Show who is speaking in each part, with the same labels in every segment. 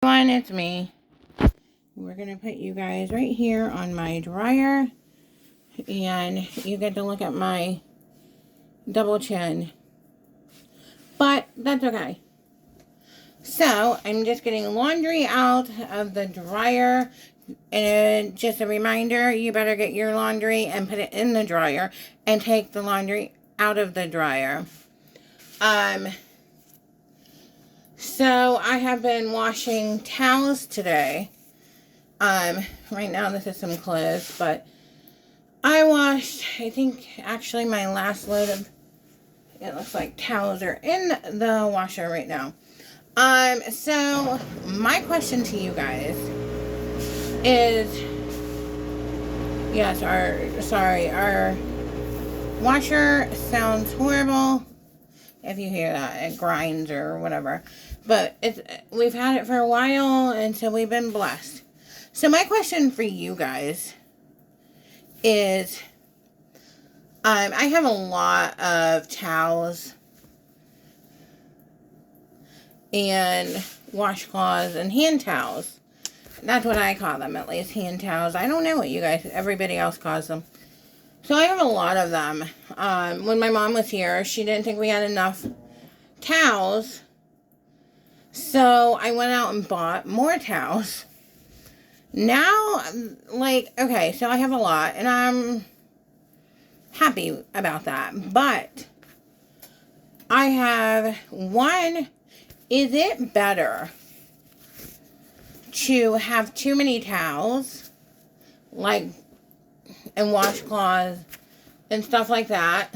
Speaker 1: Everyone, it's me. We're gonna put you guys right here on my dryer, and you get to look at my double chin, but that's okay. So I'm just getting laundry out of the dryer, and just a reminder, you better get your laundry and put it in the dryer and take the laundry out of the dryer. So I have been washing towels today. Right now this is some clothes, but I washed, I think actually my last load of, it looks like towels are in the washer right now. So my question to you guys is, yes, our washer sounds horrible. If you hear that, it grinds or whatever. But we've had it for a while, and so we've been blessed. So my question for you guys is, I have a lot of towels and washcloths and hand towels. That's what I call them, at least, hand towels. I don't know what everybody else calls them. So I have a lot of them. When my mom was here, she didn't think we had enough towels. So I went out and bought more towels. Now, okay, so I have a lot, and I'm happy about that. But I have one. Is it better to have too many towels, and washcloths and stuff like that?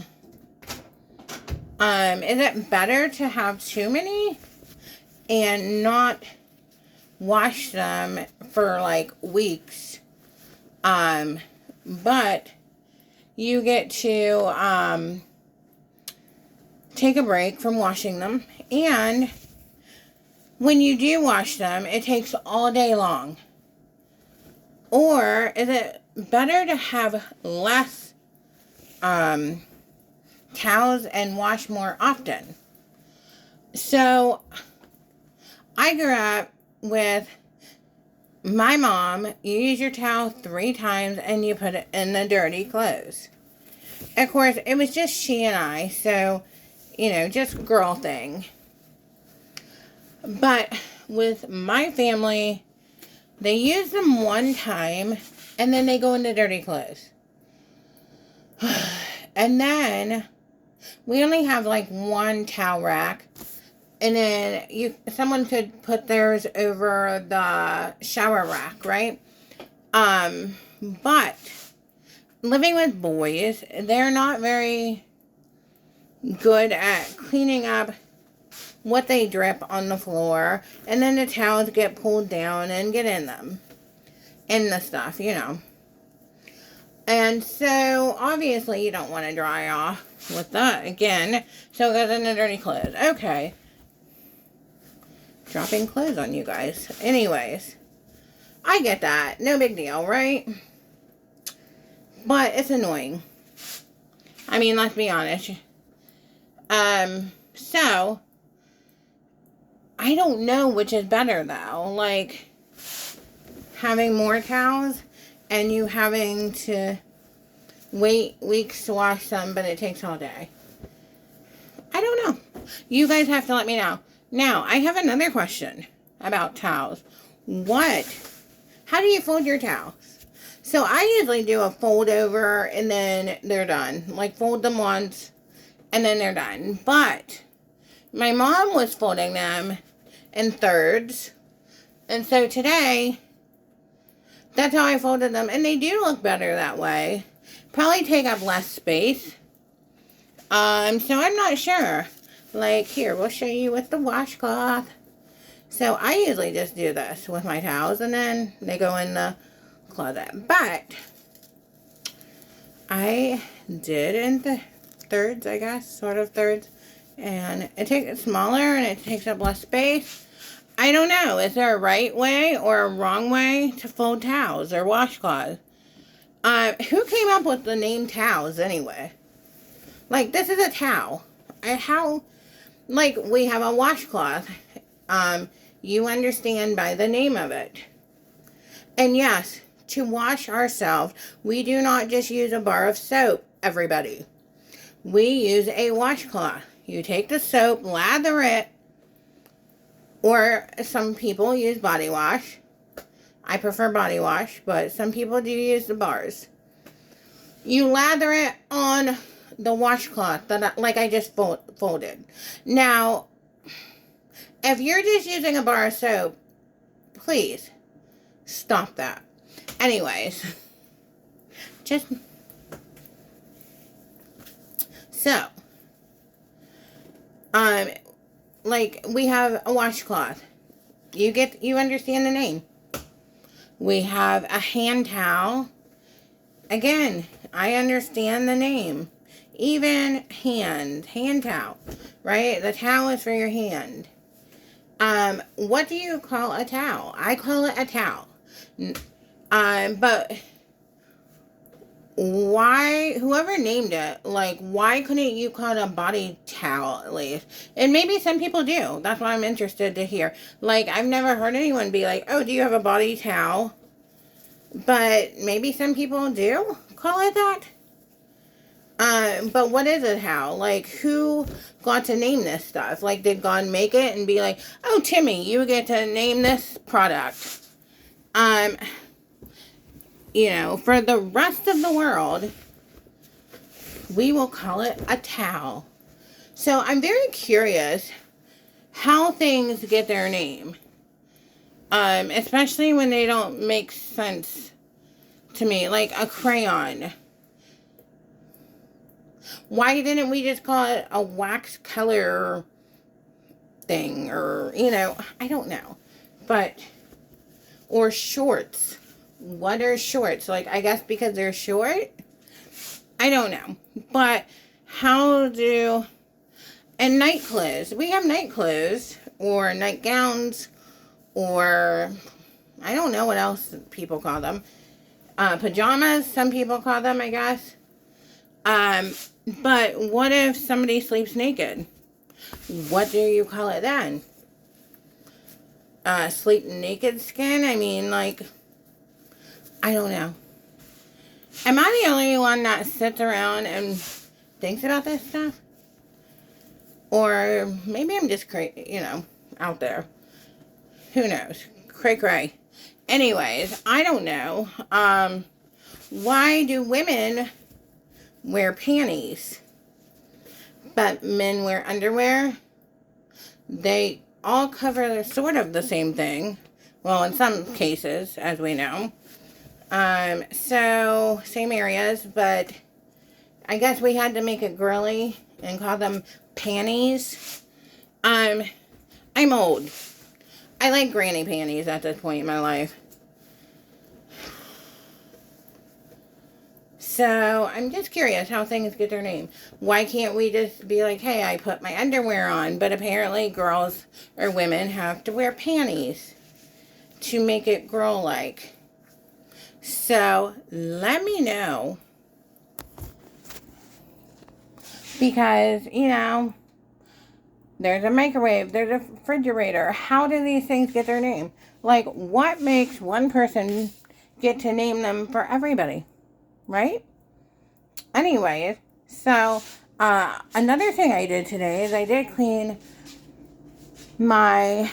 Speaker 1: Is it better to have too many and not wash them for weeks? But you get to take a break from washing them, and when you do wash them, it takes all day long. Or is it better to have less towels and wash more often? So I grew up with my mom. You use your towel 3 times and you put it in the dirty clothes. Of course, it was just she and I, so, just girl thing. But with my family, they use them 1 time and then they go into dirty clothes. And then we only have 1 towel rack. And then someone could put theirs over the shower rack, right? But living with boys, they're not very good at cleaning up what they drip on the floor. And then the towels get pulled down and get in them. In the stuff, And so, obviously, you don't want to dry off with that again. So it goes in the dirty clothes. Okay. Dropping clothes on you guys. Anyways. I get that. No big deal, right? But it's annoying. I mean, let's be honest. So, I don't know which is better, though. Having more towels and you having to wait weeks to wash them, but it takes all day. I don't know. You guys have to let me know. Now, I have another question about towels. How do you fold your towels? So I usually do a fold over and then they're done. Fold them once and then they're done. But my mom was folding them in thirds. And so today, that's how I folded them. And they do look better that way. Probably take up less space. So I'm not sure. Here, we'll show you with the washcloth. So I usually just do this with my towels and then they go in the closet. But I did in the thirds, I guess. Sort of thirds. And it takes it smaller and it takes up less space. I don't know. Is there a right way or a wrong way to fold towels or washcloths? Who came up with the name towels anyway? This is a towel. We have a washcloth. you understand by the name of it. And yes, to wash ourselves, we do not just use a bar of soap, everybody. We use a washcloth. You take the soap, lather it, or some people use body wash. I prefer body wash, but some people do use the bars. You lather it on the washcloth, like I just folded. Now, if you're just using a bar of soap, please stop that. Anyways, so, like we have a washcloth. You understand the name. We have a hand towel. Again, I understand the name. Even hand towel, right? The towel is for your hand. What do you call a towel? I call it a towel. But why, whoever named it, like, why couldn't you call it a body towel at least? And maybe some people do. That's why I'm interested to hear. Like, I've never heard anyone be like, oh, do you have a body towel? But maybe some people do call it that. But what is a towel? Like, who got to name this stuff? Like, did God make it and be like, oh, Timmy, you get to name this product? You know, for the rest of the world, we will call it a towel. So I'm very curious how things get their name. Especially when they don't make sense to me. Like a crayon. Why didn't we just call it a wax color thing? Or, you know, I don't know. But, or shorts. What are shorts? Like, I guess because they're short? I don't know. But how do... And night clothes. We have night clothes. Or nightgowns. Or... I don't know what else people call them. Pajamas, some people call them, I guess. But what if somebody sleeps naked? What do you call it then? Sleep naked skin? I mean, like... I don't know. Am I the only one that sits around and thinks about this stuff? Or maybe I'm just you know, out there. Who knows? Cray. Anyways, I don't know. Why do women wear panties, but men wear underwear? They all cover sort of the same thing. Well, in some cases, as we know. So, same areas, but I guess we had to make it girly and call them panties. I'm old. I like granny panties at this point in my life. So, I'm just curious how things get their name. Why can't we just be like, hey, I put my underwear on, but apparently girls or women have to wear panties to make it girl-like. So, let me know. Because, you know, there's a microwave, there's a refrigerator. How do these things get their name? Like, what makes one person get to name them for everybody? Right? Anyways, so, another thing I did today is I did clean my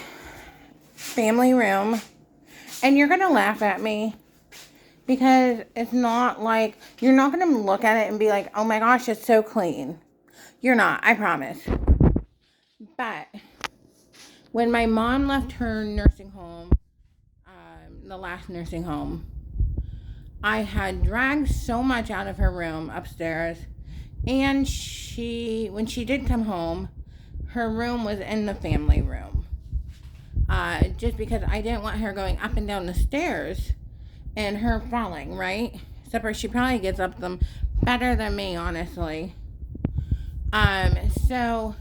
Speaker 1: family room. And you're going to laugh at me. Because it's not like, you're not going to look at it and be like, oh my gosh, it's so clean. You're not, I promise. But when my mom left her nursing home, the last nursing home, I had dragged so much out of her room upstairs. And when she did come home, her room was in the family room. Just because I didn't want her going up and down the stairs and her falling, right? Except she probably gets up them better than me, honestly. So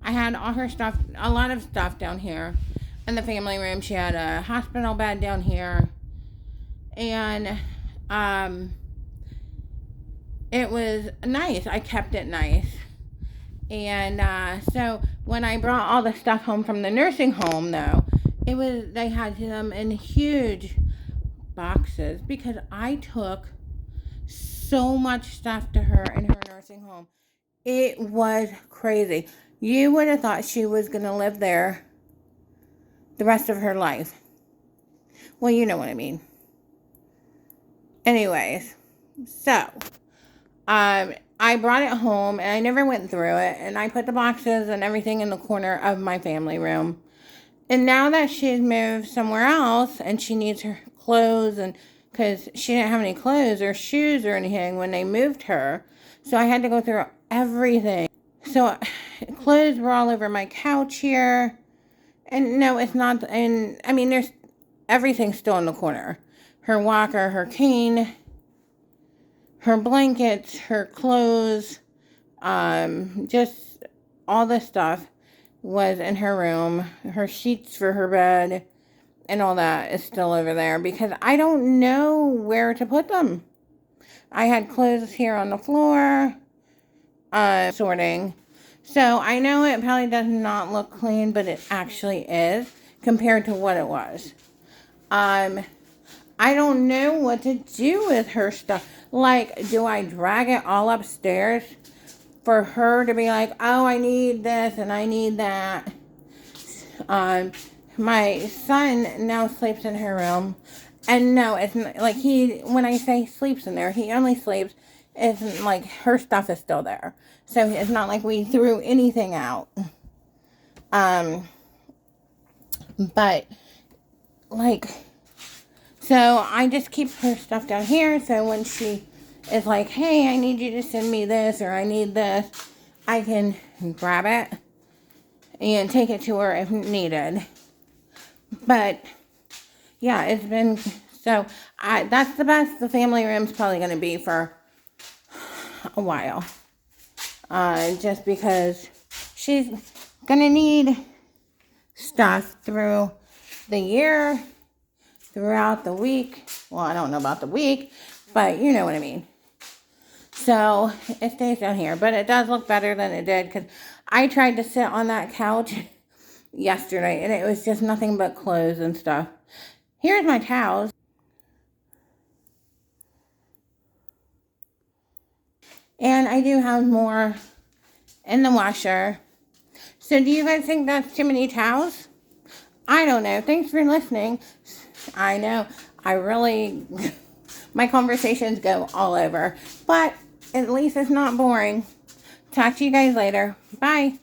Speaker 1: I had all her stuff, a lot of stuff down here in the family room. She had a hospital bed down here. And, it was nice. I kept it nice. And so when I brought all the stuff home from the nursing home, though, they had them in huge boxes because I took so much stuff to her in her nursing home. It was crazy. You would have thought she was going to live there the rest of her life. Well, you know what I mean. Anyways, so I brought it home and I never went through it, and I put the boxes and everything in the corner of my family room. And now that she's moved somewhere else and she needs her clothes, and because she didn't have any clothes or shoes or anything when they moved her, so I had to go through everything. So clothes were all over my couch here. And no, it's not. And I mean, there's everything still in the corner. Her walker, her cane, her blankets, her clothes, just all this stuff was in her room. Her sheets for her bed and all that is still over there because I don't know where to put them. I had clothes here on the floor, sorting. So I know it probably does not look clean, but it actually is compared to what it was. I don't know what to do with her stuff. Like, do I drag it all upstairs for her to be like, oh, I need this and I need that? My son now sleeps in her room. And no, it's not, like when I say sleeps in there, he only sleeps, it's like her stuff is still there. So it's not like we threw anything out. But like, so I just keep her stuff down here. So when she is like, hey, I need you to send me this or I need this, I can grab it and take it to her if needed. But yeah, it's been, so that's the best the family room's probably going to be for a while. Just because she's going to need stuff through the year, throughout the week. Well, I don't know about the week, but you know what I mean. So it stays down here, but it does look better than it did because I tried to sit on that couch yesterday and it was just nothing but clothes and stuff. Here's my towels. And I do have more in the washer. So do you guys think that's too many towels? I don't know. Thanks for listening. I know my conversations go all over, but at least it's not boring. Talk to you guys later. Bye.